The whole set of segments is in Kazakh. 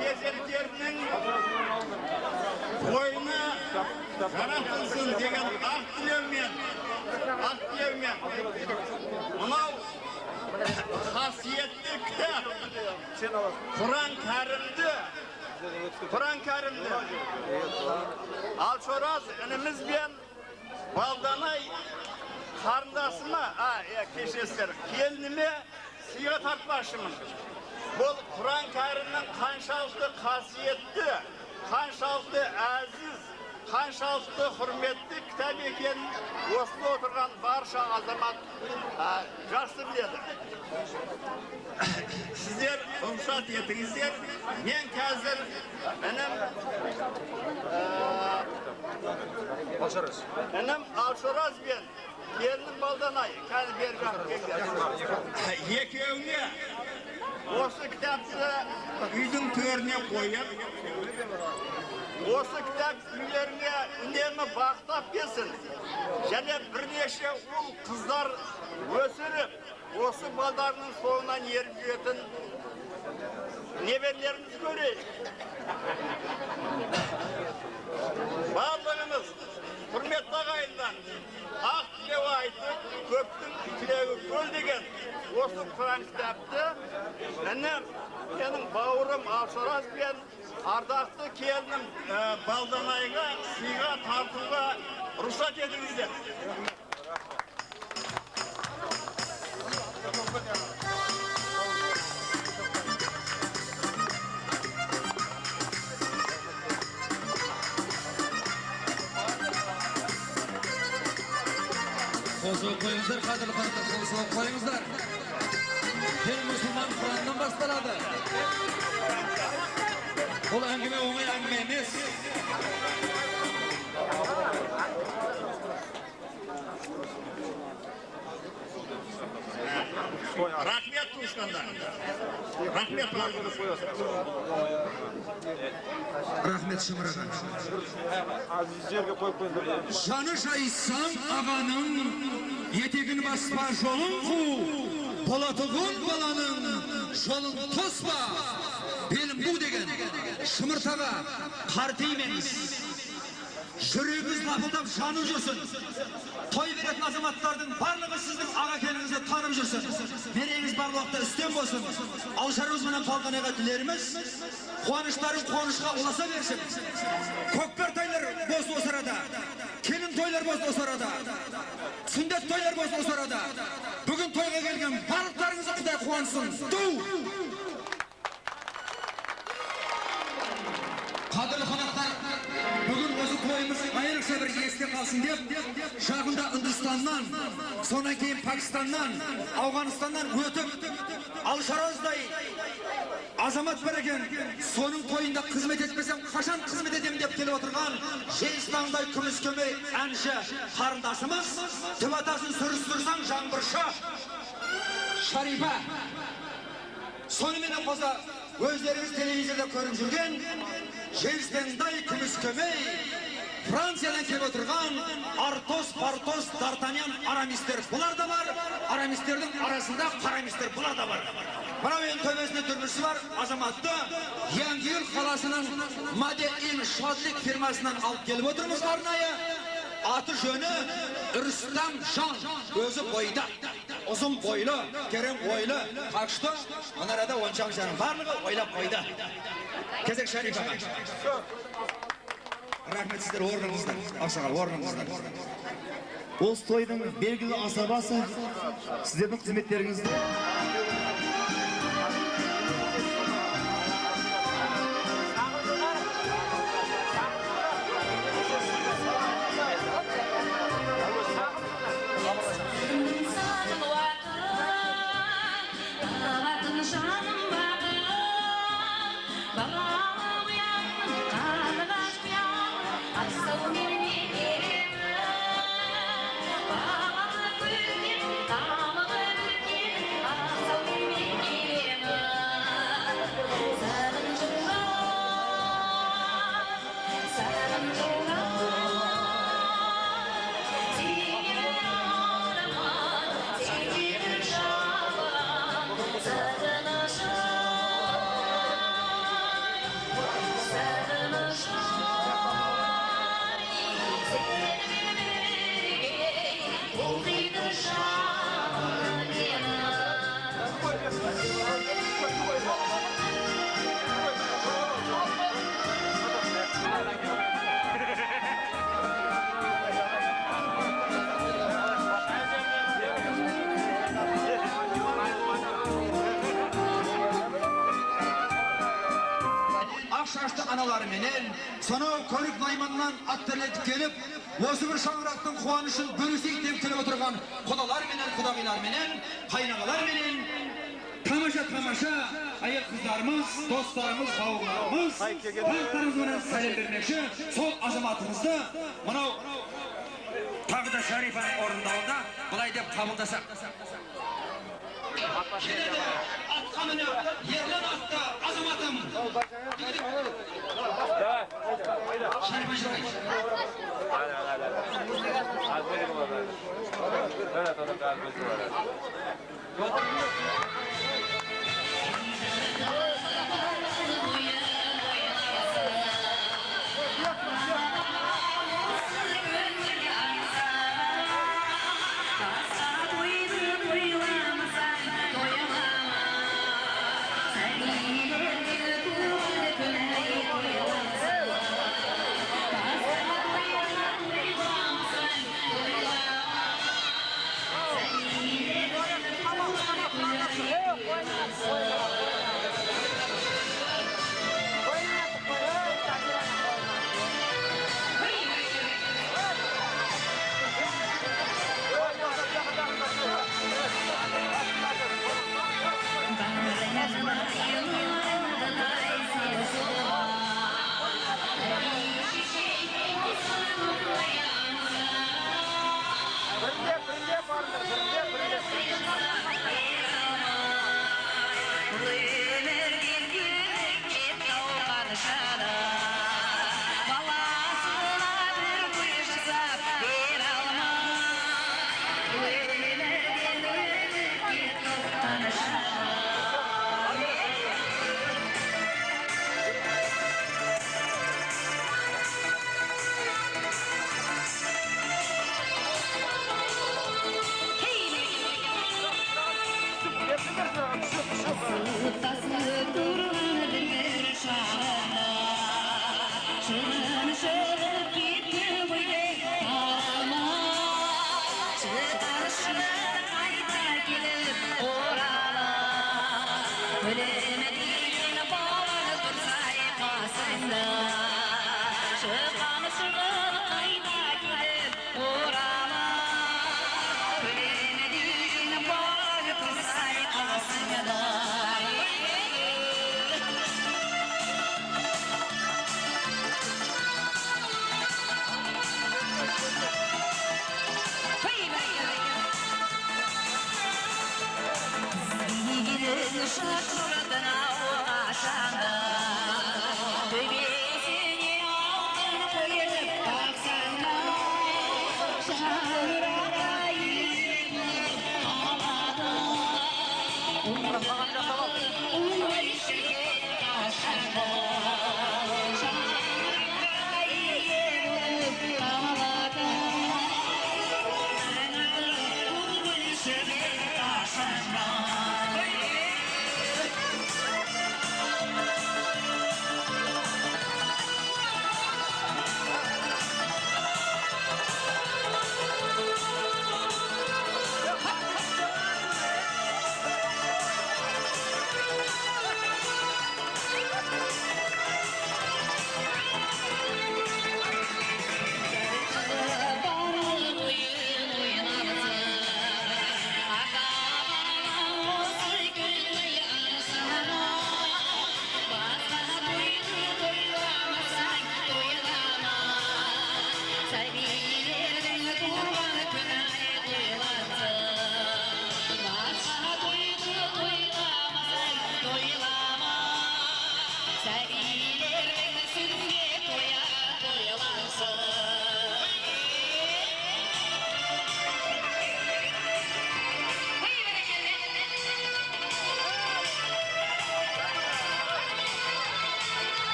Gezerlerinin oyunu yaratılsın degan ak dilevmen mınav hasiyetli kitap Kur'an Kerim'di Alçoraz önümüz bilen Baldanay karındasıma keşesler gelinime siga tartmaşımın. Bu Kur'an Kerim'in kanşalıklı kasiyetli, kanşalıklı aziz, kanşalıklı hürmetli kitap eken oslu oturgan barşa azamat жақсы biledi. Sizler ruhsat etіңіздер. Men қазір benim Alçoraz ben gelinim Baldanay қазір бері жақын екеуіне осы kitapты үйдің төріне қойып, осы kitap үйлеріне үнемі бақтап келсін. Және бірнеше ұл қыздар өсіріп, осы балдарының соңынан еріп жүретін неберлеріміз көрейік. Барлығымыз құрметті ағайындар, ақ тілеу айтып, көптің тілегі көл деген осы Құран кітапты менің бауырым Алшораз бен ардақты келінім Балданайға сыйға тартуға рұқсат етіңіздер. Қосылып қойыңыздар, қадірлі қонақтар, қосылып қойыңыздар. Дін мұсылман Құраннан басталады. Бұл әңгіме оңай әңгіме емес. Рахмет туысқандар. Рахмет. Рахмет шымыраға. Жаны жайсаң ағаның, етегін баспа жолын қу, болатығын баланың жолын тоспа. Белім бұ деген шымыртаға қартеймеңіз. Жүрегіңіз лапылдап жанып жүрсін. Той беретін азаматтардың барлығы сіздің аға келіңізді танып жүрсін. Береңіз бар уақытта үстем болсын. Алшарымыз менен Балданайға тілеріміз, қуаныштарын қуанышқа ұласа берсін. Көкпер тойлар болсын осы арада. Келін тойлар болсын осы арада. Сүндет тойлар болсын осы арада. Бүгін тойға келген барлықтарыңызды Құдай қуансын. Қадірлі қонақтар, бүгін осы тойымыз айрықша бір есте қалсын деп, жақында Үндістаннан, сонан кейін Пакистаннан, Ауғанстаннан өтіп, Алшараздай азамат бар екен, соның тойында қызмет етпесем, қашан қызмет етемін деп келіп отырған Жейстандай күміс көмей әнші қарындасымыз, түбатасын сүрістірсаң жаңбыршы Шарипа. Сонымен қоса өздеріңіз телевизияда көріп жүрген Жейстандай күміс көмей Франциядан келіп отырған Артос, Партос, Д'Артаньян, Арамистер бұлар да бар, Арамистердің арасында Қарамистер бұлар да бар. Мынау ең төбесінде түрмісі бар азаматты Янгюл қаласының Мадеин Шадлик фирмасынан алып келіп отырмыз арнайы. Аты жөні Рүстам Жан, өзі бойда, ұзын бойлы, керем ойлы, қақшты, мұнарада оншақ жаным барлығы ойлап қойды. Кезек Шарипаға. Рахмет сіздер орныңыздар, ақшаға орныңыздар. Осы тойдың белгілі асабасы сіздердің қызметтеріңізді. şaştı anaları menen, sonra kolik naymandan atterletip gelip, osu bir şangıraktın kuanışın bölüseyip deyip kelip oturgan kudalar menen, kudagılar menen, kaynagalar menen, tamaşa, ayet kızlarımız, dostlarımız, kavuklarımız, halklarımız menen sayın vermekşi, sol azamatımızda, bunu Tağda Şerife'nin orundağında, bulay deyip kabuldasak. Şimdi de atkanını yerden attı azamatım. Şerife Şerife.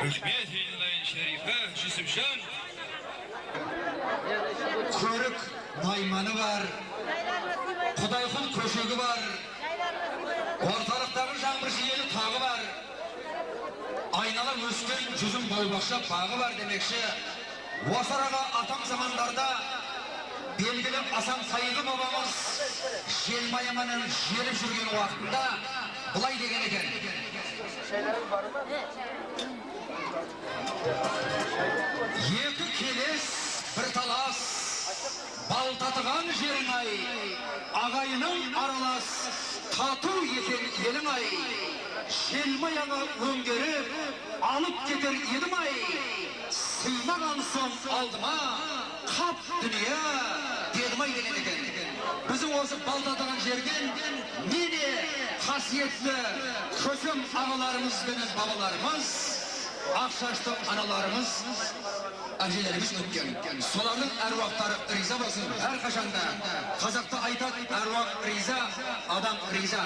Hükmet eyleyin şerife, Yusufcan. Körük naymanı var, Kudayxun köşegi var, ortalıktagı жаңбыршы yeri tağı var, aynalar ösken жүзüm boybaşa bağı var demekçi. Осы arada atam zamanlarda belgili Hasan Sayıgı babamız Jelmaymanın jelip жүрген uaqtında бұлай деген eкен. Екі келес bir talas, baltatыған жерің ай, ағайының аралас, Tatu eken elin ay, jelmayaga öngörüp, alıp getir yedim ay. Sıymagan son aldıma, kap dünya dedim ay degen eken. Bizim olsa baldadıgan jergen, nene hasiyetli kösüm ağalarımız benim babalarımız, akşaştı analarımız, ajelerimiz ötken. Soların ervaqtары riza basın her kaşanda. Kazakta aytat ervaq riza, adam riza.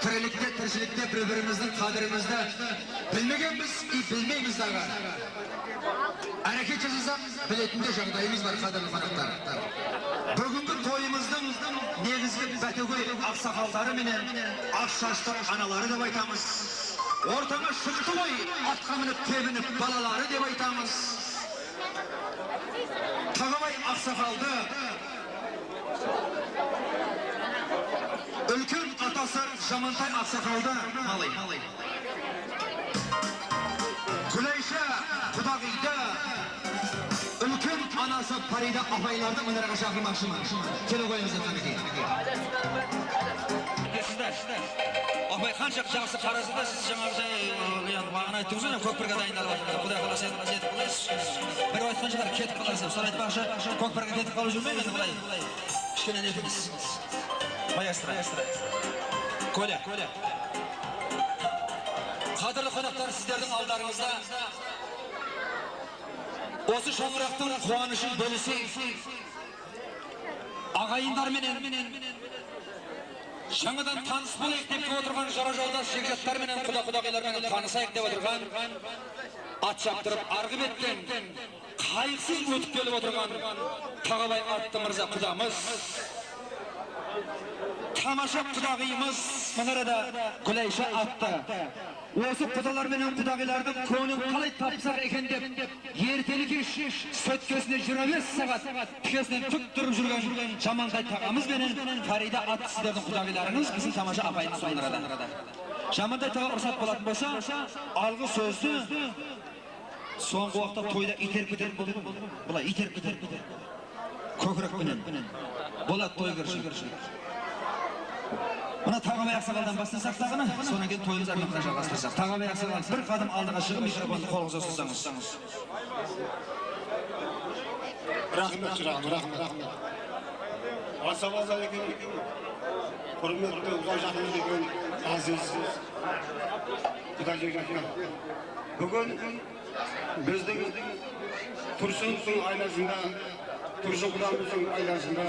Tirilikte, tirşilikte bir-birimizin kadirimizde bilmegenmiz, bilmeymiz daga. Hareket жасасақ, білетінде жағдайымыз бар, қадірлі қонақтар. Бүгінгі тойымыздың негізгі бәтөгөй ақсақалдары менен ақ шашты аналары деп айтамыз. Ортаңа шықты ғой, атқа мініп тебініп балалары деп айтамыз. Тағабай ақсақалды үлкен атасы Жамантай ақсақалды малай. Күлейші құдағиды үлкен анасы Парида апайларды мұнарға шақырмақшымын. Келе қойыңыздар қанекей. Апай қанша жақсы қарасы да сіз жаңағы маған айттыңыз ғой, көкпірге дайындалып жатыр. Құдай қаласа етіп қалайсыз. Бір айтқан шығар кетіп қаласыз. Сол айтпақшы көкпірге кетіп қалып жүрмейді енді былай. Кішкене нетіңіз. Маэстро. Коля. Қадірлі қонақтар, сіздердің алдарыңызда осы шаңырақтың қуанышын бөлісейік. Ағайындарменен жаңадан таныс болайық деп отырған жара жолдас жекжаттарменен құда-құдағилармен танысайық деп отырған, ат шаптырып арғы беттен қайықсыз өтіп келіп отырған Тағабай атты мырза құдамыз, тамаша құдағиымыз мұнарада Гүлайша атты. Осы құдалар менен құдағилардың көңілін қалай тапсақ екен деп, ертелі кеш сөткесіне 25 сағат тікесінен түк тұрып жүрген Жамантай тағамыз менен Фарида атты сіздердің құдағиларыңыз біздің тамаша апайымыз мұнарада. Жамантай таға ұрсат болатын болса, алғы сөзді соңғы уақытта тойда итеріп кетер болды. Бұлай итеріп кетер. Көкірекпенен. Болады той көрші. Мына Тағабай ақсақалдан бастасақ тағыны, содан кейін тойымыз әрмен жалғастырсақ. Тағабай ақсақал бір қадым алдыға шығып, микрофонды қолыңызға ұстасаңыз. Рахмет. Асабазар екен, құрметті ұзақ жақыныз екен, азиз. Бүгін біздің Тұрсынның айласында, Тұрсын құдамыздың айласында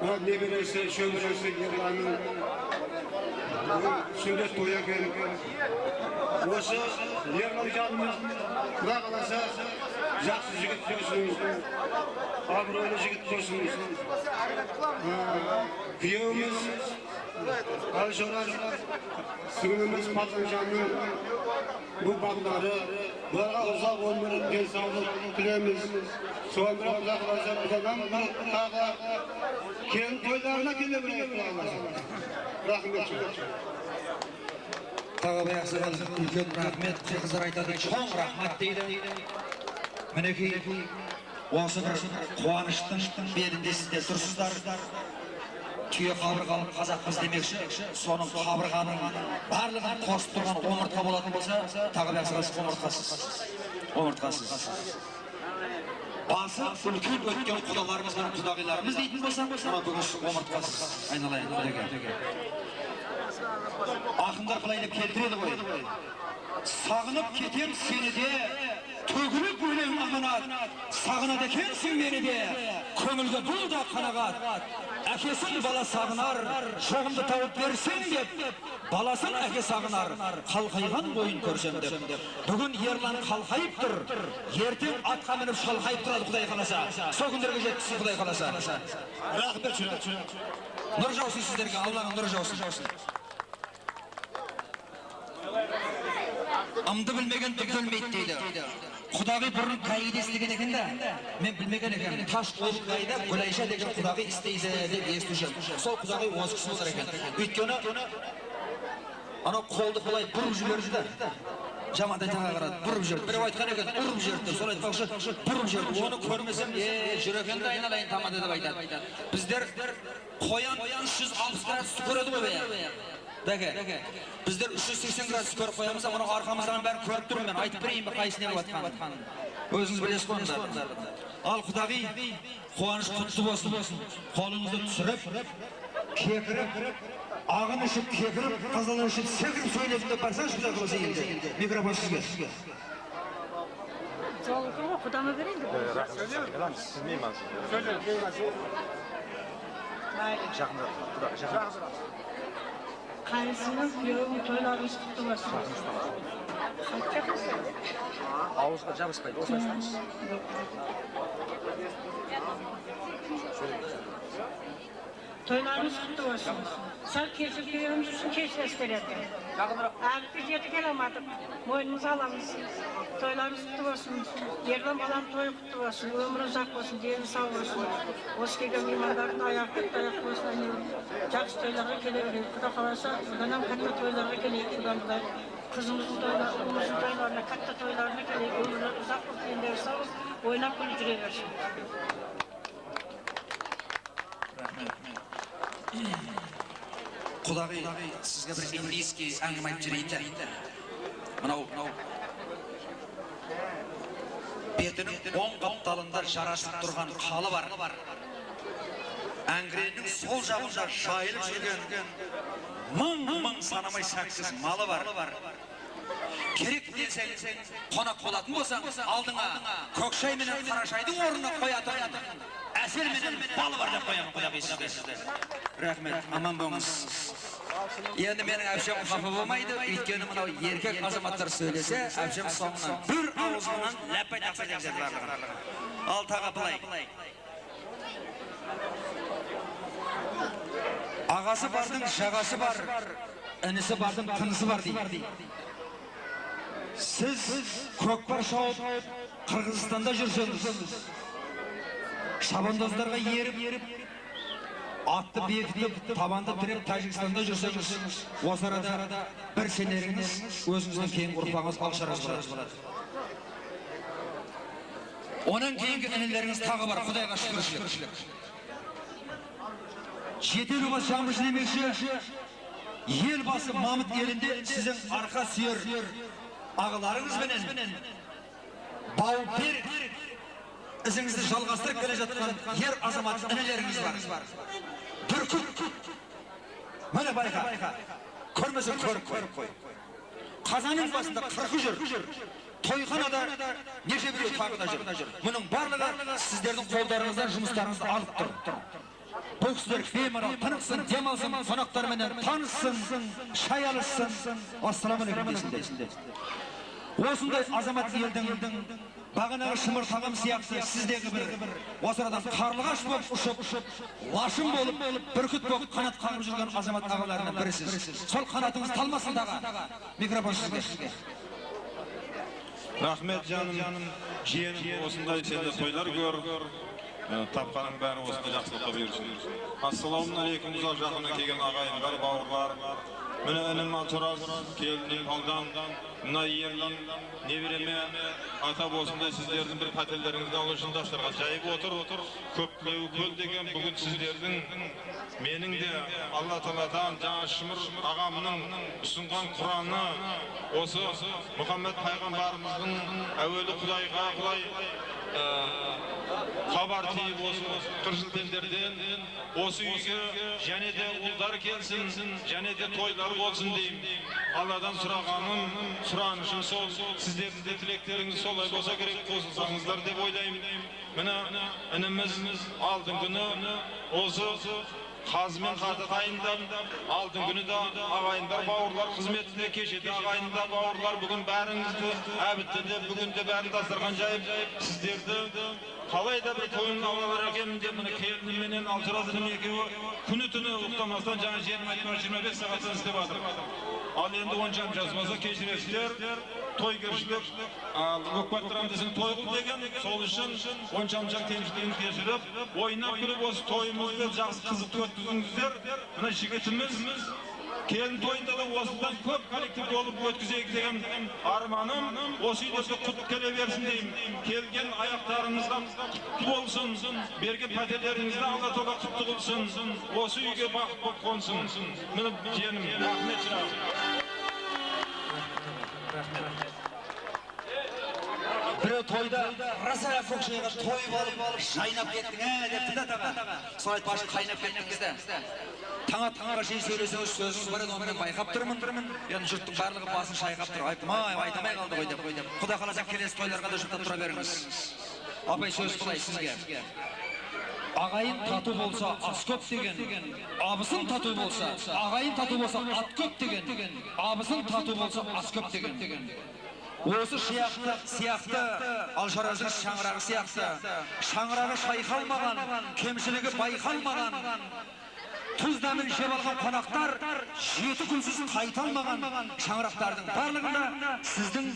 небересі, шөбересі Ерланның сүндет той екен. Осы Ерлан жанымыз құда қаласа жақсы жігіт болсын, абыройлы жігіт болсын. Күйеуіміз Алжорар сіңіліміз Патанжанның бұл бағдары бұларға ұзақ өмір денсаулық тілейміз. Соған бірақ құда қаласа бұдан тағы кен тойларына келе берейік. Рахмет. Тағабай ақсақал үлкен рахмет, қыздар айтады, чоң рахмат дейді. Мінекей, осы бір қуаныштың белінде сіздер тұрсыздар. Түйе қабырғалы қазақпыз демекші, соның қабырғаның барлығын қосып тұрған омыртқа болатын болса, Тағабай ақсақал омыртқасыз. Басы үлкен өткен құдаларымыз бен құдағиларымыз дейтін болсаң, бүгін омыртқасыз айналайын. Ақындар былай деп келтіреді ғой. Сағынып кетем сені де, төгіліп өлең аманат. Сағынады екенсің мені де, көңілге бұл да қанағат. Әкесін бала сағынар, жоғымды тауып берсең деп, баласын әке сағынар, қалқайған бойын көрсем деп. Бүгін Ерлан қалқайып тұр, ертең атқа мініп шалқайып тұрады Құдай қаласа. Сол күндерге жеткісін Құдай қаласа. Рахмет. Нұр жаусын сіздерге, Алланың нұры жаусын. Амды білмеген білмейді дейді. Құдағи бұрын қайды істеген екен да, мен білмеген екен. Таш ол қайда Гүлайша деген құдағи істейді деп естушем. Сол құдағи осы кісі болар екен. Өйткені анау қолды былай бұрып жіберді да. Жамантай таға қарады, бұрып жіберді. Біреу айтқан екен, ұрып жіберді. Сол айтпақшы, бұрып жіберді. Оны көрмесем, жүрекенді айналайын тамады деп айтады. Біздер қоян 360 градус көреді ме? Dege, bizler 380 gradus körüp koyamız ama arkamızdan ben körüp durun ben aytıp bereyim mi qaysı ne atkan. Özünüz bilesiz qo'yinglar. Al Xudoy, quvonch qutlu bo'lsin. Qo'lingizni tushirib, kekirib, ağın ışıp kekirib, qizilin ışıp sekirib söyleyip de barsan şurada qilsa endi. Mikrofon sizga. Çoğunlukla kudama vereyim de. Karısının yoğun toylarımız kutlu olsun. Ağızga jabıspaydı, osasınız. Toylarımız kutlu olsun. Sağ kesip köyümüz için keşfes verirdi. Ağıkta jeti gelemedik. Boynumuzu alamız. Toylarımız kutlu olsun. Yerden balan toyu kutlu olsun. Ömrü uzak olsun. Diyeni sağ olsun. Oskega mimarların ayakta olsun. Jaksı toylara gelebilir. Kuda kalırsa buradan katta toylara gelebilir. Kızımızın toylarına, katta toylarına gelebilir. Ömrü uzak olsun. Diyeni sağ olsun. Oynap kulücüre versin. Xudoy, sizga bir indiyskiy angima aytib jirayinda. Mana bu. Betining o'ng qaptalında jarashib turgan qali var. Angrening sol jag'ida shoyilib yurgan ming sanamay 8 malı var. Kerak desang, qo'noq bo'ladigan bo'lsang, oldinga ko'kshay bilan qarashayning o'rnina qo'yadi. Asel bilan bal var deb qo'yaman, Xudoy sizga. Rahmet, aman bo'linglar. Endi mening avsham xafa bo'lmaydi, o'tkani mana erkak azamatlar söylese, avsham so'ngdan bir og'izdan lapay taqsa deblar. Al taqa qilay. Ağası bardın, şagası var. Enisi bardın, tınısı var deydi. Siz Kökbar şahıp Kırgızistan'da жүрсеңіз, şabandozlarga yerip, atты bekitip, tabandı direp Tajikistan'da жүрсеңіз, осы arada bir seneriniz, özünüzden keyin urfağınız alışarız болады. Onun keyingi inileriniz tağı var, Xudayga şükürşülük. Жетелі бас жаңбыш демекші, ел басы Мамыт елінде sizin arka sүйер ağılarınız benen bau berip izіңізді жалғастырып келе жатқан ер азамат ініleriniz var. Бүркіт, міне байқа, көрмесін көріп қой. Қазанның басында 40 жүр, тойханада неше біреу тағы да жүр. Мұның барлығы сіздердің қолдарыңыздан жұмыстарыңызды алып тұр. Bu kızlar bemalol tanıksın, demalsın, konaklar menen tanışsın, şay alışsın. Assalamu aleykum desin. Osындай azamat elдің бағанағы шымыр тағам сияқты сіздегі бір осырадан қарлығаш болып ұшып, лашын болып, бүркіт болып қанат қағып жүрген азамат ағаларынан бірісіз. Сол қанатыңыз талмасындағы микрофон sizге. Rahmet canım, ciğenim osындай sende toylar gör. Tapqanın bәрі осында жақсылыққа берсін. Ассаламу алейкум, ұзақ жақына келген ағайындар, бауырлар. Міне інім Алчораз, келінен алдан, мына ерлан, небереме, ата болсында сіздердің бір пәтерлеріңізді алушын даштарға жайып отыр. Көптеу көл деген бүгін сіздердің, менің де Алла Тағаладан жаңа Шымыр ағамның ұсынған Құраны, осы Мұхаммед пайғамбарымыздың әуелі Құдайға құлай Xabar teyip kırşıltenlerden, osu үйге және de ұлдар келсін, және de toylar olsun deyim. Allah'dan sұрағаным, сұранышым сол, сіздердің de тілектеріңіз солай болса керек қосылсаңыздар деп ойлаймын. Міне ініміз алдың күні осы қазымен қарды дайындап, алдың күні де ағайындар, бауырлар қызметінде кешеді ағайындар, бауырлар бүгін бәріңізді әбіттінде, бүгін де бәрін дастархан жайып, сіздерді қалайда бір тойын алалар екенмін деп міне келініменен Алчоразының екеуі күні түні ұқтамастан жаңа жерім айтпақ 25 сағаттан істеп жатыр. Ал енді оншам жазбаса кешіресіздер, той кершілік, өкпат тұрам десең той қыл деген, сол үшін оншам кемшілігін кешіріп, ойнап күліп осы тойымызды жақсы қызықты өткізіңіздер. Мына жігітіміз келін тойында да osından köp kollektiv olup ötküzeyik degen armanım osu ýerde kutup kele bersin deyim. Kelgen ayaklarınızdan kutlu bolsun. Berge padelerinizde Allah toga kutlu bulsun. Osu ýüge bak konsun. Mene jenim rahmet çırağım. Bir toyda rasa fokşayga toyup alıp şaynap kettin depti da taga. Sol ayt başı kaynap kettin bizde. Taňa şey söyleseniz sözünüz bara onu men baykap durmun. Yani jurttuň barlygy basyny şaýkap durup aytmay aytamay kaldy goý dep. Huda kalasa kelesi toylarga da şurda tura beriňiz. Apay söz kılay sizge. Ağayın tatu bolsa as köp degen, abısın tatu bolsa, ağayın tatu bolsa at köp degen, abısın tatu bolsa as köp degen. Осы сияқты Алшараздың шаңырағы сияқты шаңырағы шайқалмаған, кемшілігі байқалмаған, тұз дәмін жеп алған қонақтар 7 күнсіз қайталмаған шаңырақтардың барлығында сіздің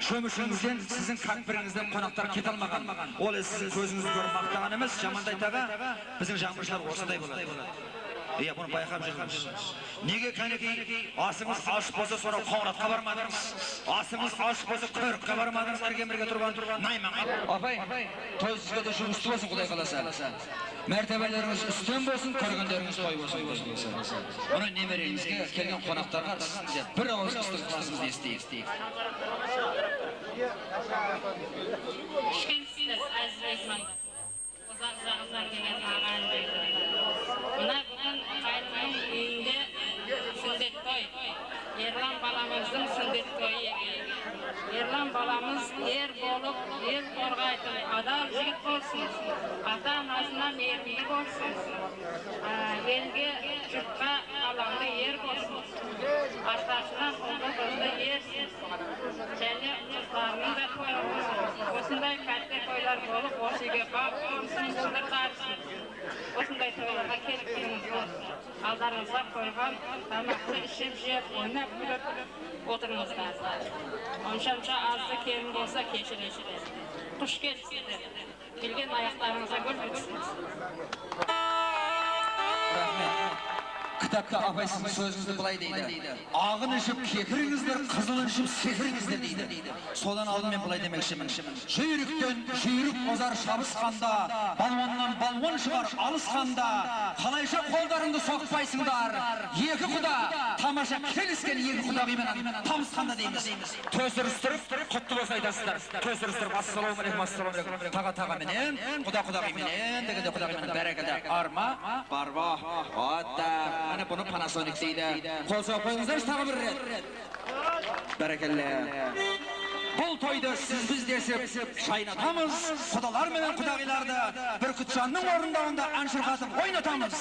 шөмішіңізден, сіздің какбіріңізден қонақтар кете алмаған. Ол сіздің көзіңізді көріп мақтаған емес, жамандайтаға біздің жаңбыршылар осындай болады. Bunu bayqab жүрміз. Неге кәнекей асыңыз аш болса sonra қоңыратқа бармадыңыз? Асыңыз аш болса көрікке бармадыңыз? Бірге тұрған найманға. Апай, той сізге де жүрісті болсын, Құдай қаласа. Мәртебелеріңіз үстен болсын, көргендеріңіз той болсын. Оны немереңізге келген қонақтарға бір ауыз ыстық ықыласыңызды естейік. Шкенсіздер, әзіз айтмаңдар. Ұзақ жағыздан келген ағайын жайды. Мына бүгін қайнының үйінде сүндет той. Ерлан баламыздың сүндет тойы екен. Ерлан баламыз ер болып, ел қорғайтын адал жігіт болсын. Ата-анасына мейірімді болсын. Елге, жұртқа алаңды ер болсын. Артасынан қолды ерсін. Және қызларының да тойы болсын. Осындай кәтті тойлар болып, осыге бақ болсын, шындырғарсын. Осындай тойларға келіп келіңіз болсын. Алдарыңызға қойған тамақты ішіп жеп, ойнап күліп отырыңыздар. Онша азды келін болса кешіресіздер. Құш келсіздер. Келген аяқтарыңызға гүл бітсіңіз. Kitapta apay sizin sözünüzü bulay deydi. Ağın işip kekiriңiздер, kızılın işip sekiriңiздер deydi. Sodan aldım ben bulay demekşimin. Jüyrükten jüyrük ozar şabısqanda, balvondan balvon çıgar alısqanda, kalayşa kollarыңды sokpaysыңдар. Eki kuda, tamaşa kelisken eki kuda bimenan tamsqanda deymiz. Tösürüstürüp, kutlu bolsa aytasızlar. Tösürüstürüp, assalamu aleykum, assalamu aleykum. Taga menen, kuda menen, degede kuda menen berekede. Arma, barba, hatta. Ana bunu Panasonic deydi. Kolsa koyunuzlar tağı bir red. Berekelle. Bol toyda siz biz desip şaynatamız. Kudalar menen kudagılarda bir kütçanның orundağında anşırgatıp oynatamız.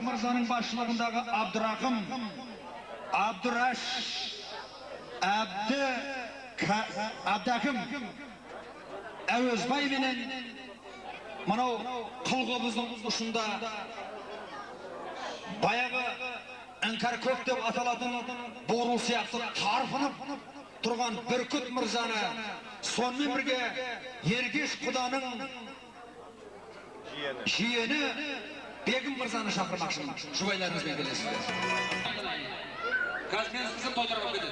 Mirza'nın başçılığındaki Abdurrahim, Abdurraş, Abdakim, Әуезбай менен мынау қылғобыздың ұшында баяғы іңкәр көк деп аталатын бурыл сияқты тарпынып тұрған бүркіт мырзаны сонымен бірге Ергеш құданың жиені Бегім мырзаны шақырмақшымын. Жұбайларыңызбен келесіздер. Қазір мен сізді тойдырып кетеді.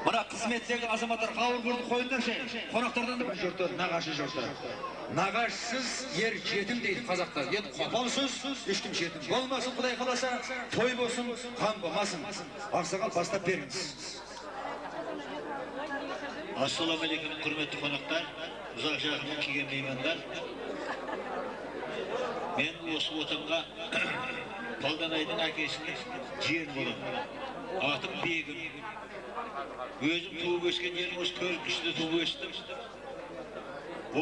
Мына қызметтегі азаматтар қауыр көрді қойындаршы. Қонақтардан да бір жұрты, нағашы жұрты. Нағашсыз ер жетім дейді қазақтар. Енді қопалсыз, ешкім жетім болмасын, Құдай қаласа, той болсын, қан болмасын. Ақсақал бастап беріңіз. Ассалаумағалейкум, құрметті қонақтар, ұзақ жағынан келген меймандар. Мен осы отанға Балданайдың әкесінің жиені боламын. Атым Бегім. Өзім туып өскен жерім осы Көріккішті туып өстім.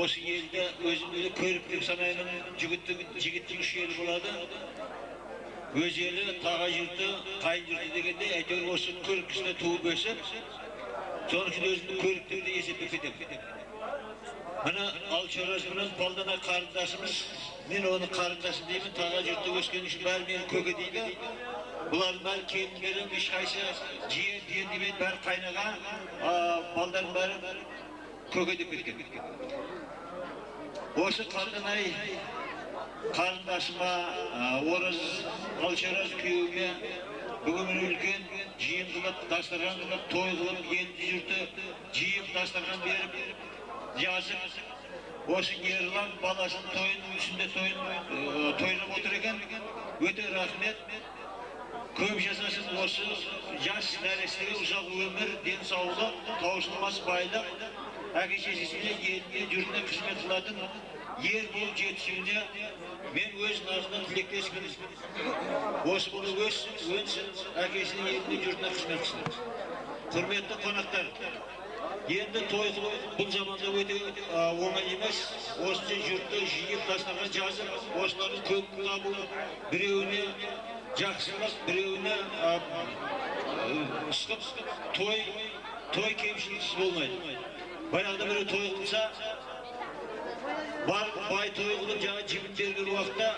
Осы елде өзімді Көрік деп санаймын, жігіттің үш елі болады. Өз елі, таға жұрты, қайын жұрты дегенде, әйтеуір осы Көріккішті туып өсіп, соның үшін өзімді Көріктерді есепке кетем. Мына Алшораз менен Балданай қарындасымыз, мен оны қарындасым деймін, таға жұртта өскен үшін бәрі мені көке дейді. Бұлардың бәрі келіндерім, ешқайсы жиен деймін, бәрі қайнаған, балдардың бәрі көке деп кеткен. Осы Балданай қарындасыма, Ораз Алшораз күйеуіме бүгін үлкен жиын қылып, дастархан қылып, той қылып, елді жұрты жиып, дастархан беріп, жазып, осы Ерлан баласын тойын үстінде тойлап отыр екен. Өте рахмет. Көп жасасын, осы жас нәрестеге ұзақ өмір, денсаулық, таусылмас байлық, әке-шешесіне, еліне, жұртына қызмет қылатын ер болып жетісуіне мен өз назынан тілектеспін. Осы бұл өнсін, әкесіне, еліне, жұртына қызмет қылсын. Құрметті қонақтар, енді той қылу бұл заманда өте оңай емес. Осынша жұртты жиып тастаған жазып, осылардың көп табу, біреуіне жақсылық, біреуіне ыстық той кемшіліксіз болмайды. Баяғыда біреу той қылса, бай той қылып жаңа жібін берген уақытта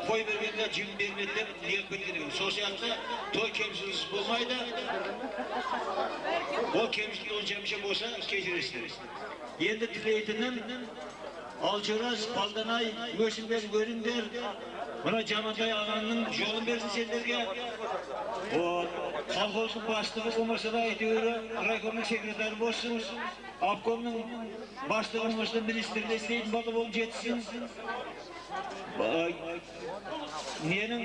қой бергенде жібін бермеді деп неғып кеткен екен. Сол сияқты той кемшіліксіз болмайды. Ол кемшілік онша болса кешіресіздер. Енді тілейтінім Алшораз, Балданай, өсіңдер, көріңдер. Мына Жамантай ағаның жолын берсін сендерге. Колхоздың бастығы болмаса да әйтеуір райкомның секретары болсын. Обкомның бастығы болмаса министрлікте істейтін бала болып жетсін. Менің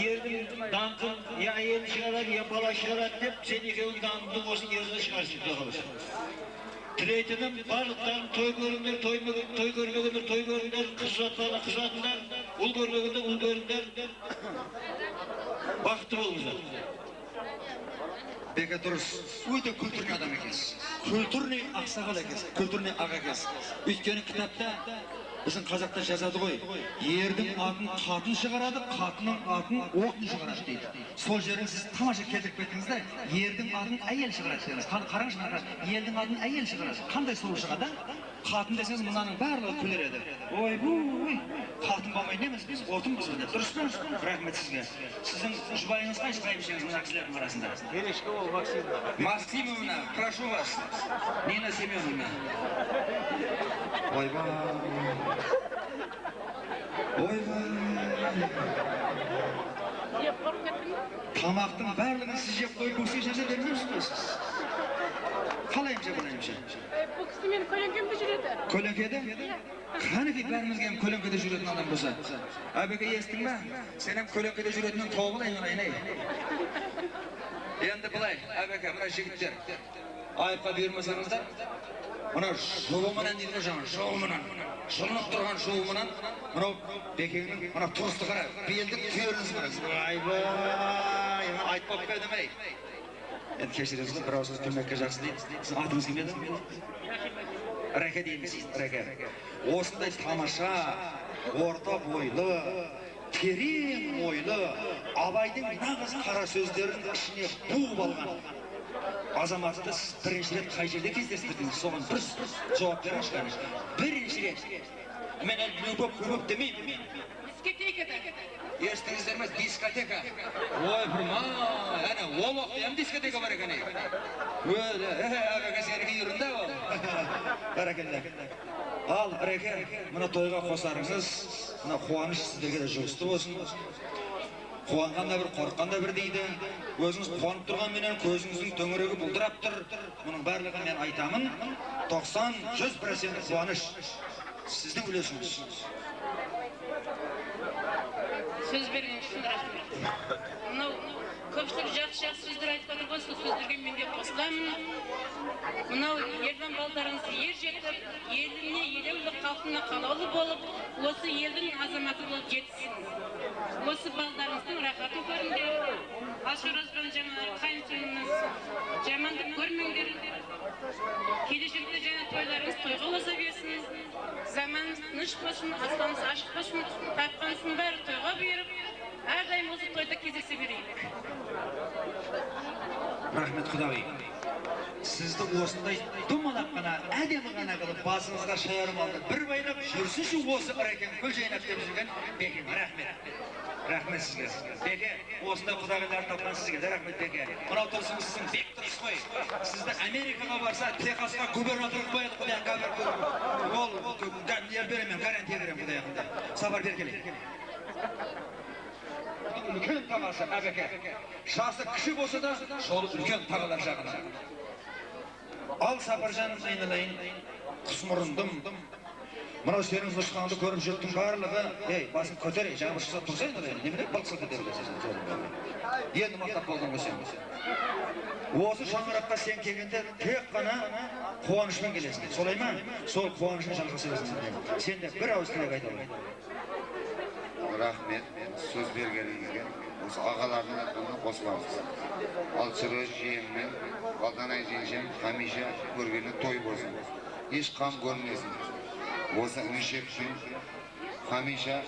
ердің даңқын я әйел шығарады, я бала шығарады деп, сен екеуің даңқыңды осы ерді шығарсын. Тілейтінім барлықтарын той көріңдер, той көрмегендер, той көріңдер, қыз ұзатқаны қыз ұзатыңдар, ұл көрмегендер, ұл көріңдер. Бақытты болыңыздар. Беке дұрыс, өте күлтүрный адам екенсіз. Күлтүрный ақсақал екенсіз, күлтүрный аға екенсіз. Өйткені кітапта біздің қазақта жазады ғой, ердің атын қатын шығарады, қатынның атын отын шығарады дейді. Сол жерін сіз тамаша келтіріп кеттіңіз да, ердің атын әйел шығарады дедіңіз. Қараңыз, елдің атын әйел шығарады. Қандай сұлу шығады? Қатын десеңіз мынаның барлығы күлер еді. Ой, қатын болмайды емес, біз отынбыз деп. Дұрыс па? Рахмет сізге. Сіздің жұбайыңыз қайсы бәйбішеңіз мына кісілердің арасында? Берешке ол Максимовна. Максимовна, прошу вас. Нина Семеновна. Ойбай. Тамақтың барлығын сіз жеп қойып көксе жаза бермейсіз. Қалайымша бұлайымша? Бұл кісі мені көлеңкемде жүреді. Көлеңкеде? Қанекей бәрімізге көлеңкеде жүретін адам болса. Әбеке естің ба? Сенің көлеңкеде жүретінен тоғылайын айнай. Енді бұлай, әбеке, мұна жігіттер. Айыпқа бермесеңіздер, мұна жолымынан дейді жаңа, жолымынан. Жылынып тұрған жолымынан, мұна бекеңнің, мұна тұрысты қара, белдің түйеріңіз бұна. Айбай, айтпап бердім әй. Енді кешіріңізді, бір ауыз көмекке жақсы дейді. Сіз атыңыз кім еді? Рәке дейміз, Рәке. Осындай тамаша, орта бойлы, tereң ойлы, Абайдың нағыз қара сөздерін ішіне буып алған азаматты сіз бірінші рет қай жерде кездестірдіңіз? Соған бір жауап беріңізші. Бірінші рет. Мен әлі көп демеймін. Дискотекада. Естіңіздер ме? Дискотека. Ой, бұрма, әне, ол оқиям дискотека бар екен. Өлі, ағаға сенігі үйірінде ол. Бәрекелді. Ал, әреке, мұна тойға қосарыңыз, мұна қуаныш сіздерге де жұғысты болсын. Қуанған да бір, қорыққан да бір дейді. Өзіңіз қуанып тұрған менен көзіңіздің төңірегі бұлдырап тұр. Мұның барлығын мен айтамын. 90-100% қуаныш. Сіздің үлесіңіз. Сөз берген үшін рахмет. Мынау көпшілік жақсы сөздер айтып отыр ғой, сол сөздерге мен де қосыламын. Мынау ерлан балдарыңыз ер жетіп, еліне елеулі, халқына қалаулы болып, осы елдің азаматы болып жетсін. Осы балдарыңыздың рахатын көріңдер. Ашыразған жаңа қайынсыңыз жамандық көрмеңдер. Келешекте жаңа тойларыңыз тойға оса берсін. Заманымыз тыныш болсын, аспанымыз ашық болсын, тапқансын бәрі тойға бұйырып, әрдайым осы тойда кездесе берейік. Рахмет құдағи. Сізді осындай думалап қана, әдемі ғана қылып, басыңызға шайарым алды. Bir байлап жүрсінші осы ұрайкен көл жайнап деп жүрген Беке, рахмет. Рахмет сізге. Беке, осындай құдағиларды тапқан сізге де рахмет Беке. Мынау тұрсыңыз сіздің бек дұрыс қой. Сізді Америкаға барса, Техасқа губернатор қойды құдай қабір. Ол нер беремін, гарантия беремін құдай ақында. Сапар бергелей. Үлкен тағасы, әбеке. Жасы кіші болса да, жолы үлкен тағалар жағына. Ал Сапаржан айналайын, құсмұрындым. Мынау сенің ұшқанды көріп жүрттің барлығы, басын көтер, жаңа шықса тұрсайын олайын, немелек балқысы көтерілесің. Енді мақтап болдың ғой сен. Осы шаңыраққа сен келгенде тек қана қуанышпен келесің. Солай ма? Сол қуанышын жалғаса берсін. Сен де бір ауыз тілек айта алайын. Рахмет, сөз бергеніңізге. Осы ағалардың атынан қосыламыз. Ал Сырөз жиенмен, Балданай жеңшем, Хамиша көргені той болсын. Еш қам көрмесін. Осы Ишепшін, Хамиша,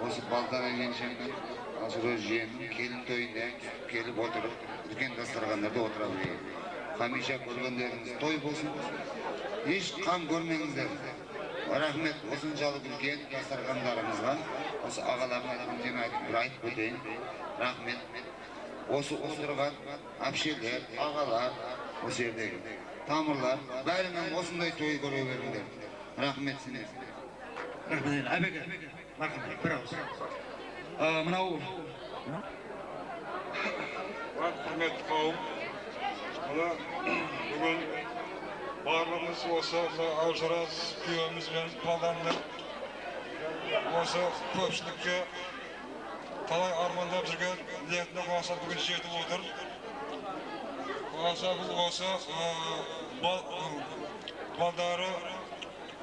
осы Балданай жеңшеммен, ал Сырөз жиенмен келін тойында келіп отырып, үлкен дастархандарда отыра білейік. Хамиша көргендеріңіз той болсын. Еш қам көрмеңіздер. Рахмет, осыншалық үлкен дастархандарымызға, осы ағалардың атынан айтып өтейін. Рахмет. Осы отырған әпшелер, ағалар, осы жердегі тамырлар, бәрімен осындай той көре беріңдер. Рахмет сіне. Рахмет, әбеке. Рахмет, бір ауыз. Мынау. Құрметті қауым, бүгін барлығымыз осы Алжыраз күйеуімізбен қалданды. Осы көпшілікке талай армандап жүрген ниетіне қаласа бүгін жетіп отыр. Қаласа бұл осы балдары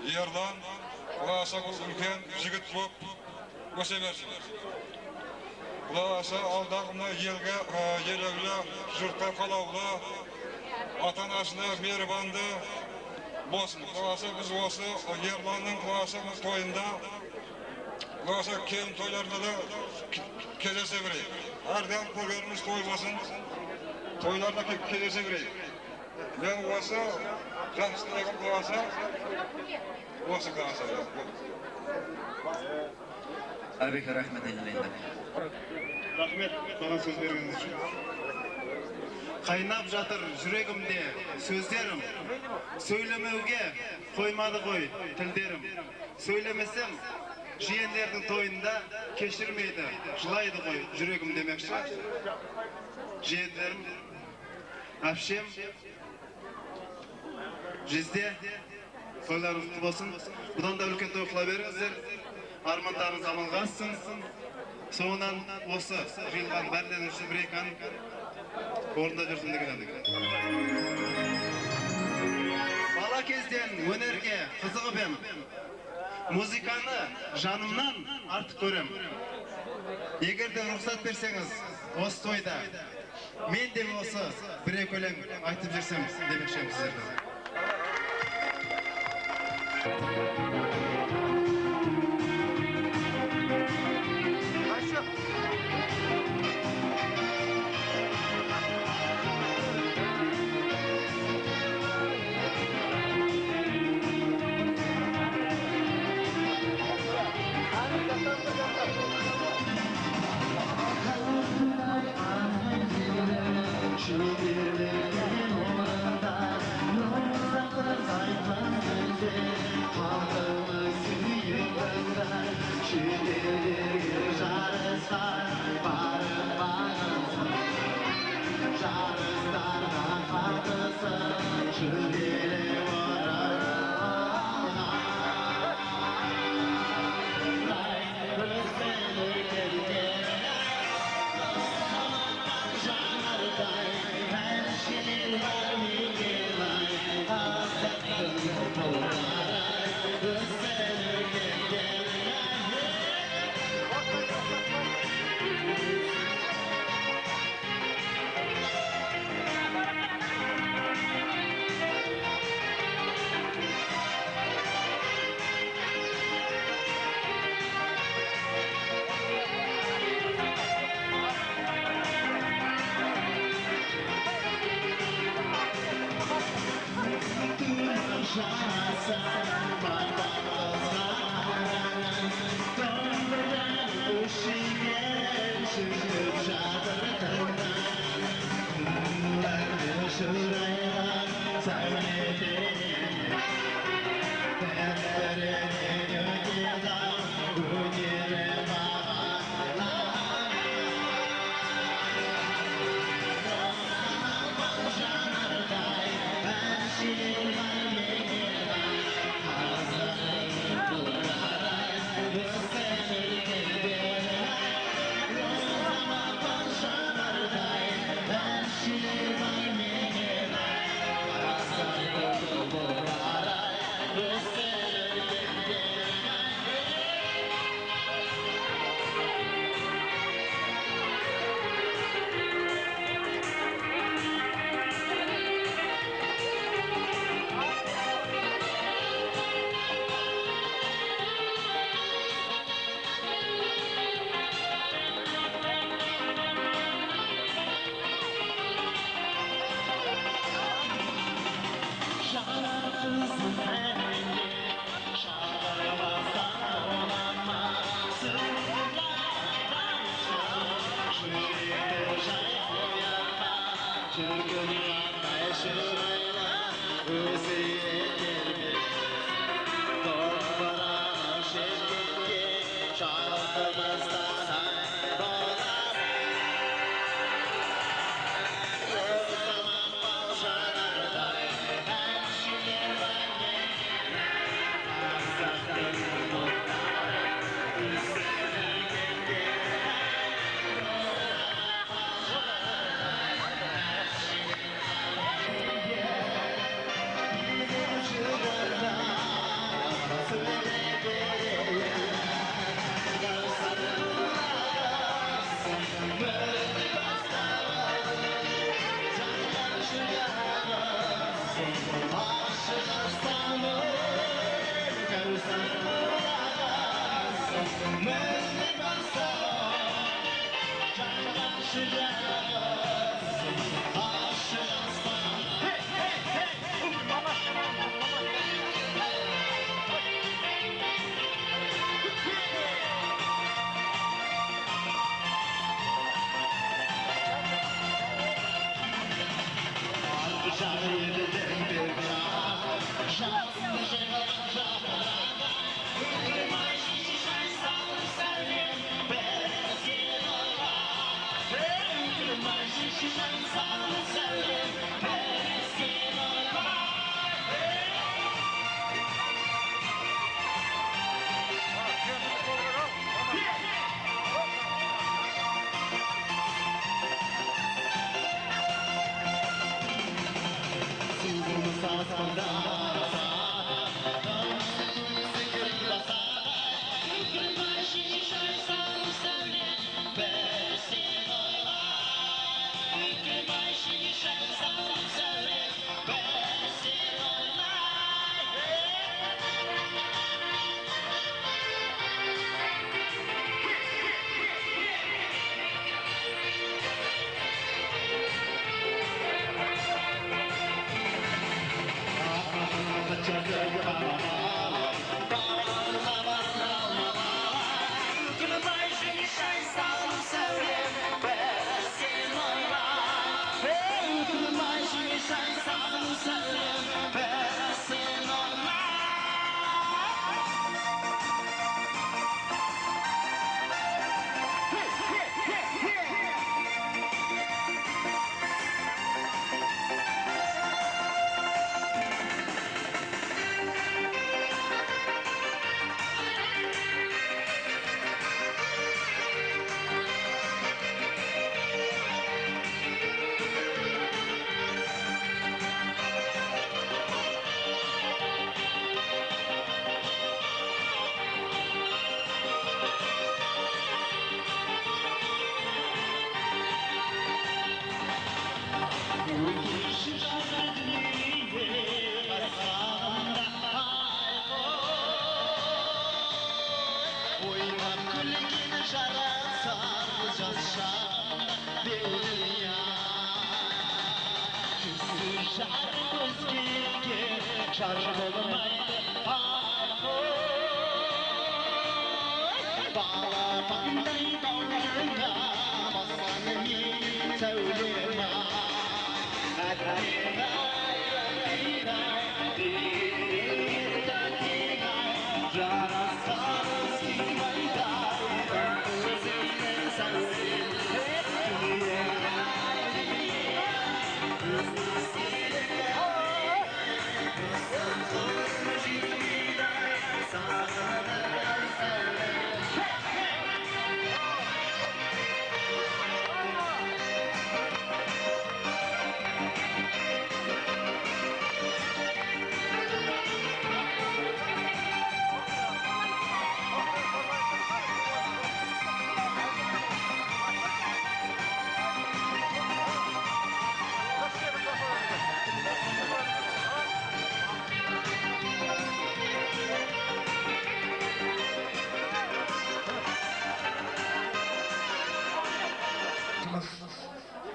Ерлан қаласа бұл үлкен жігіт болып өсе берсін. Қаласа алдағына елге елеулі, жұртқа қалаулы, ата-анасына мейірбанды болсын. Қаласа біз осы Ерланның қаласа тойында, қаласа келін тойларында да кездесе берейік. Әрден көргеніміз той болсын, тойларда кездесе берейік. Мен осы жақсы тілегім қаласа, осы қаласа. Әбеке, рахмет айналайын. Рахмет, маған сөз бергеніңіз үшін. Қайнап жатыр жүрегімде сөздерім, сөйлемеуге қоймады ғой тілдерім. Сөйлемесем, жиендердің тойында кешірмейді, жылайды ғой жүрегім демекші. Жиендерім, әпшем, жезде, тойларыңыз құтты болсын. Бұдан да үлкен той қыла беріңіздер, армандарыңыз аманға ассын. Соңынан осы жиылған бәрден үшін бір-екі ән орында жүрсін деген едік. Бала кезден өнерге қызығып ем, музыканы жанымнан артық көрем. Егер де рұқсат берсеңіз, осы тойда мен де осы бір-екі өлең айтып жүрсем демекшім сіздерді.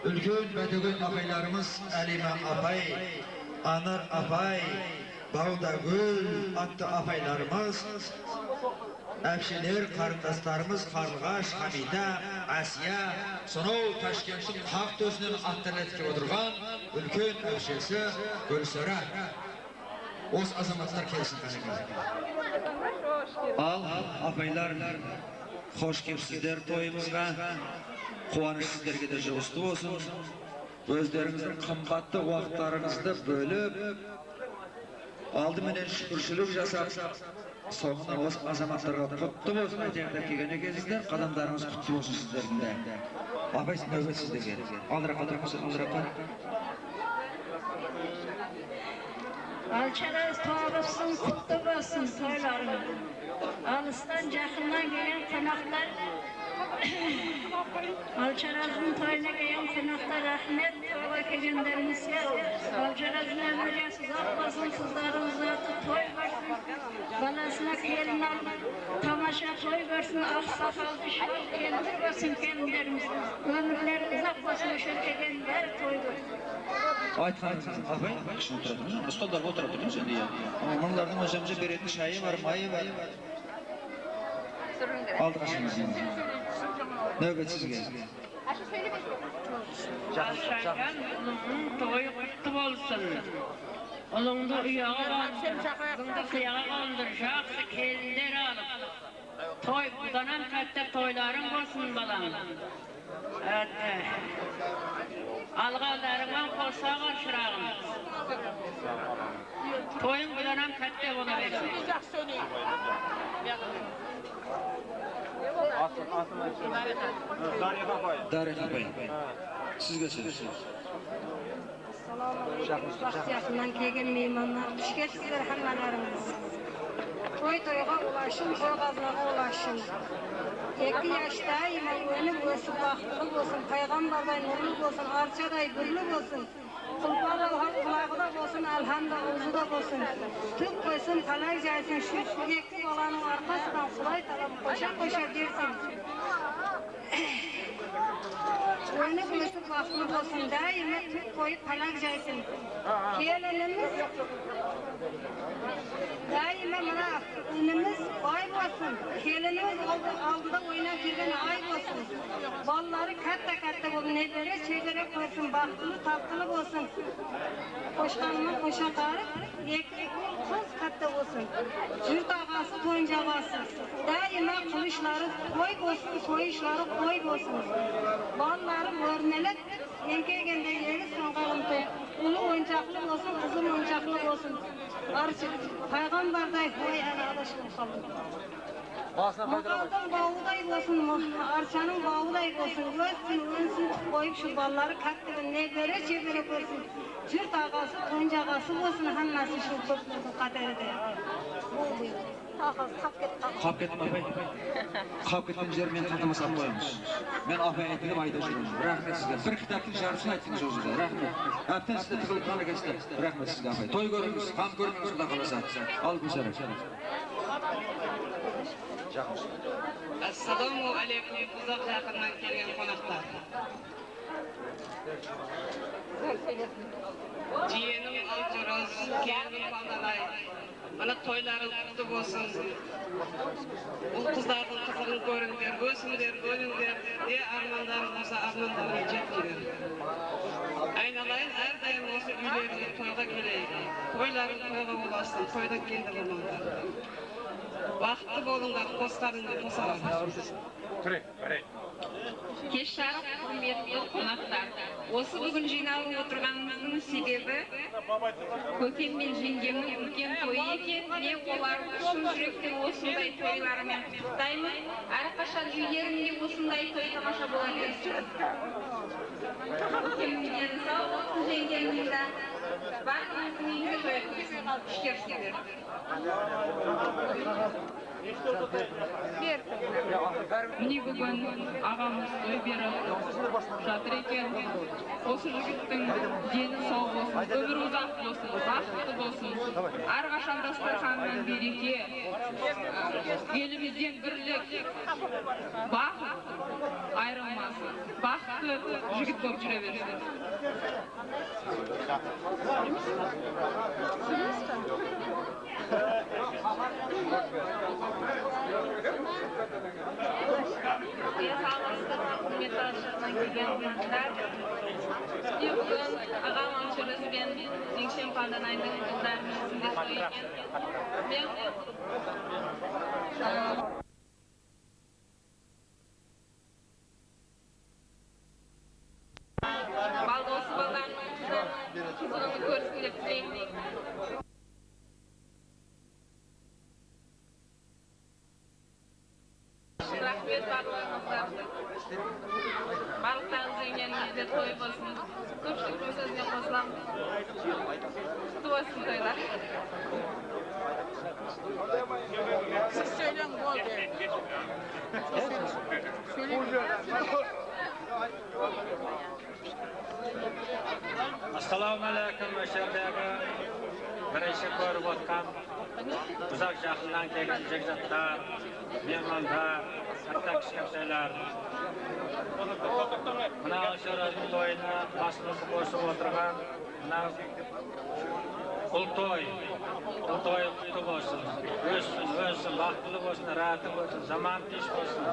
Ülkün ve düğün apaylarımız Elime apay, Anır apay, Bağda Gül attı apaylarımız, Efşiler, kardeşlerimiz Karlıgaş, Hamide, Asiya, sonov Toshkentning haq o'zining atlanetga o'tirgan ulkan avshesi Gulsara. O'z azamatlar kelsin qanaqa. Al, apaylar, hoş kelibsizler toyimizga. Quvonch sizlarga da usti bo'lsin. O'zlaringizning qimmatli vaqtlaringizni bölüp, aldı menen şükürçülük jasap, soğundan o'z azamatlarga qutlu bo'lsin aytayapti kelgan ekaningizlar, qadamlarınız qutlu bo'lsin sizlarning de. Apay navbat sizlarga. Aldiroq o'tiribsiz, aldiroq. Alçaraz tağırsın, kutlu olsun toylarım. Alıstan, yakından gelen konaklar, Alçaraz'ın toyuna gelen konaklar rahmet, toyla kegenlerimizge. Alçaraz'ın ömüriyası zat basın, sizlerin zatı toy versin. Balasına gelin alıp, tamaşa toy versin, ah sakal düşman, kendir versin kendilerimiz. Ömürler uzak basın, şöyle kegenler toy versin. Aytqanınız, apay, şunu turadınız, stollarga o'tirib turibsiz endi ya. Bunlarning o'zimizga beradigan shayi var, mayi var. Aldı qaşınız endi. Növbet sizga. Alçagan, to'y qutlu bo'lsin. Ulungda uyağa qaldır, ulungda qiyağa qaldır, жақсы kelinler alıp. Toy, budanam katta toyların bo'lsin balam. Alğalarıma qo'sa qarşırağım. Toyun budanam katta bo'la bersin. Darya apay. Sizga so'z. Vaqt yakından kelgan mehmonlar, xush kelibsizlar hammalarimiz. To'yga ulaşın, qo'rg'azlarga ulaşın. 2 yaşda iman o'ynib o'sib baxtli bo'lsin, payg'ambarday nurli bo'lsin, archaday gulli bo'lsin. Qulpara qulog'ida bo'lsin, alhamda o'zida bo'lsin. Tut qo'ysin, talay jaysin, shu 2 bolaning orqasidan Xudoy talab qo'sha bersin. O'ynib o'sib baxtli bo'lsin, doimo tut qo'yib talak jaysin. Kelinimiz daima mana unimiz boy bo'lsin. Kelinimiz oldida o'ynab yurgan ay bo'lsin. Bolalari katta bo'lib, nebara chegara qo'ysin, baxtli, taqtili bo'lsin. Qo'shqanma qo'shaqarib, 2 qiz katta bo'lsin. Jurt og'asi, to'njag'asi. Daima qilishlari qo'y bo'lsin, so'yishlari qo'y bo'lsin. Bolalari o'rnalab, enkeganda yeri so'ng'arimda uni o'yinchoqli bo'lsin, qizim o'yinchoqli bo'lsin. Archa payg'ambarday qo'y ana adashib qoldi. Muqaddim bog'uday bo'lsin, archaning bog'uday bo'lsin. O'zsin qo'yib shu bolalari katta nebara chegara bo'lsin. Jurt og'asi, to'njag'asi bo'lsin, hammasi shu qatorida. Bo'ldi. Qolib ketdim apay. Qolib ketgan yer men qadamga solib qo'yamiz. Men apay aytib aytashim. Rahmat sizga. Bir kitobning yarısini aytdingiz o'zingizda. Rahmat. Aptan sizga tiqilib qolgansizlar. Rahmat sizga apay. To'y ko'ringiz, ham ko'ringiz xudo xolasa. Al ko'sara. Assalomu alaykum, uzoq yaqindan kelgan qonaqlar. Jiyenim Alçaraz, kelinim Bandalay. Mana toylari qutlu bo'lsin. U qizlarning qizig'ini ko'ringlar, o'singlar, o'yninglar, ne armonlarim bo'lsa armonlarimga yetkazinglar. Aynalayın her daim o'sha uylarga to'yga kelaylik. To'ylaring to'yga bo'lsin, to'ydan keldirilmanglar. Vaqtli bo'linglar, qo'shlaringni qo'salar. Kech sharq hurmatli qonaqlar. Осы бүгін жиналып отырғанымыздың себебі көкем мен жеңгемнің үлкен тойы екен. Мен оларды шын жүректен осындай тойларымен құттықтаймын. Әрқашан үйлерінде осындай той тамаша бола берсін. Көкемнің дені сау болсын, жеңгемнің де барлығымыздың үйінде той өткізсін. Ішкерсіздер. Міне бүгін ағамыз той беріп жатыр екен. Осы жігіттің дені сау болсын, өмір ұзақ болсын, бақытты болсын. Әрқашан дастарханнан береке, елімізден бірлік, бақыт айрылмасын. Бақытты жігіт болып жүре берсін. Rahmet barlarınızlar. Balıklarınızın yeninizde toy olsun. Köpçülükün sözüne qo'shilam. Qutu olsun to'ylar. Siz söyleyin oldu. Assalomu alaykum o'shadagi birinchi ko'rib o'tgan uzoq yaqindan kelgan jigzatlar, mehmonlar, katta kichiklar. Mana o'sha to'yni boshliqqa qo'shib o'tirgan mana Ultoy qutu bo'lsin, o'zsin, baxtli bo'lsin, rahatli bo'lsin, zaman tish bo'lsin,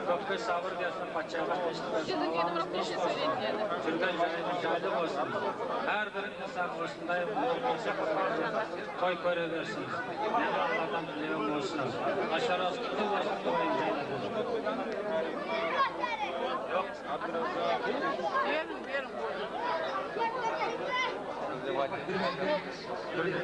ko'pga sabr bersin, podshohga tish bo'lsin, turgan joyida joyda bo'lsin. Har bir inson o'shunday to'y ko'raversin. Mehmonlardan nima bo'lsin, asharoz qutu bo'lsin, yo'q, Bir minut.